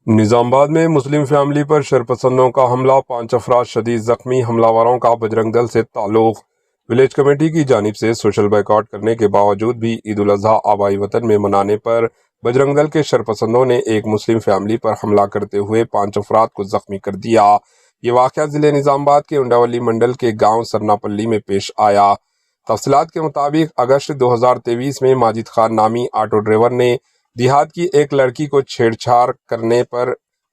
نظام آباد میں مسلم فیملی پر شرپسندوں کا حملہ، 5 افراد شدید زخمی، حملہ آوروں کا بجرنگ دل سے تعلق۔ ولیج کمیٹی کی جانب سے سوشل بائیکاٹ کرنے کے باوجود بھی عید الاضحیٰ آبائی وطن میں منانے پر بجرنگ دل کے شرپسندوں نے ایک مسلم فیملی پر حملہ کرتے ہوئے 5 افراد کو زخمی کر دیا۔ یہ واقعہ ضلع نظام آباد کے انڈاولی منڈل کے گاؤں سرناپلی میں پیش آیا۔ تفصیلات کے مطابق اگست 2023 میں ماجد خان نامی آٹو ڈرائیور نے دیہات کی ایک لڑکی کو چھیڑ چھاڑ کرنے پر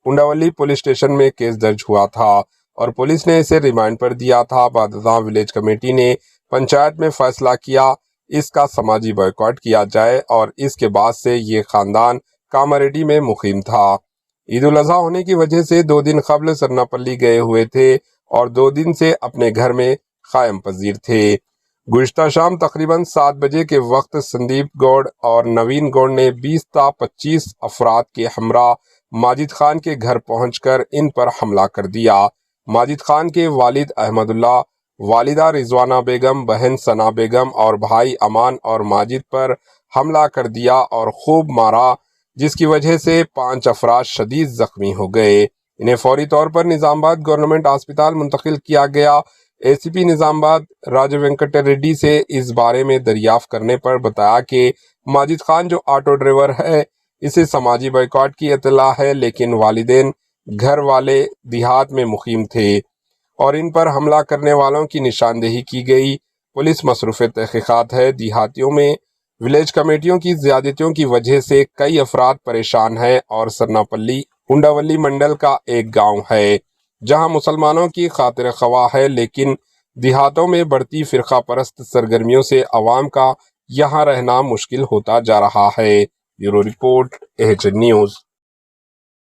انڈاولی پولیس اسٹیشن میں کیس درج ہوا تھا اور پولیس نے اسے ریمانڈ پر دیا تھا۔ بعد ازاں ولیج کمیٹی نے پنچایت میں فیصلہ کیا اس کا سماجی بائیکاٹ کیا جائے اور اس کے بعد سے یہ خاندان کاماریڈی میں مقیم تھا۔ عید الاضحیٰ ہونے کی وجہ سے 2 دن قبل سرناپلی گئے ہوئے تھے اور 2 دن سے اپنے گھر میں قائم پذیر تھے۔ گزشتہ شام تقریباً 7 بجے کے وقت سندیپ گوڑ اور نوین گوڑ نے 20 تا 25 افراد کے ہمراہ ماجد خان کے گھر پہنچ کر ان پر حملہ کر دیا۔ ماجد خان کے والد احمد اللہ، والدہ رضوانہ بیگم، بہن ثنا بیگم اور بھائی امان اور ماجد پر حملہ کر دیا اور خوب مارا، جس کی وجہ سے 5 افراد شدید زخمی ہو گئے۔ انہیں فوری طور پر نظام آباد گورنمنٹ ہسپتال منتقل کیا گیا۔ اے سی پی نظام آباد راجو وینکٹ ریڈی سے اس بارے میں دریافت کرنے پر بتایا کہ ماجد خان جو آٹو ڈرائیور ہے اسے سماجی بائیکاٹ کی اطلاع ہے، لیکن والدین گھر والے دیہات میں مقیم تھے اور ان پر حملہ کرنے والوں کی نشاندہی کی گئی۔ پولیس مصروف تحقیقات ہے۔ دیہاتیوں میں ولیج کمیٹیوں کی زیادتیوں کی وجہ سے کئی افراد پریشان ہیں اور سرناپلی انڈاولی منڈل کا ایک گاؤں ہے جہاں مسلمانوں کی خاطر خواہ ہے، لیکن دیہاتوں میں بڑھتی فرقہ پرست سرگرمیوں سے عوام کا یہاں رہنا مشکل ہوتا جا رہا ہے۔ Bureau report, H news.